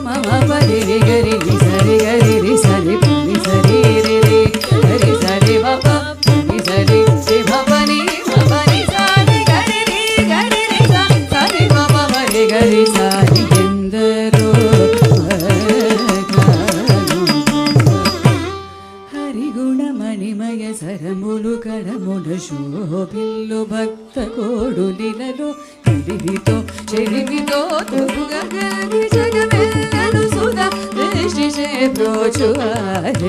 మమ పరి గరి సరి గరి రి సరి పని సరి రి రి గరి సరి మమ పని సరి రి మపని మపని సరి గరి రి సరి మమ పరి గరి సరి ఎందరో హరిగుణమణిమయ సరములు కరముల శోభిల్లు భక్త కోడులిలలో గిరితో చెరిమితో తురుగగరి జగమెల్లను సుధ దృష్టి బ్రోచువారెందరో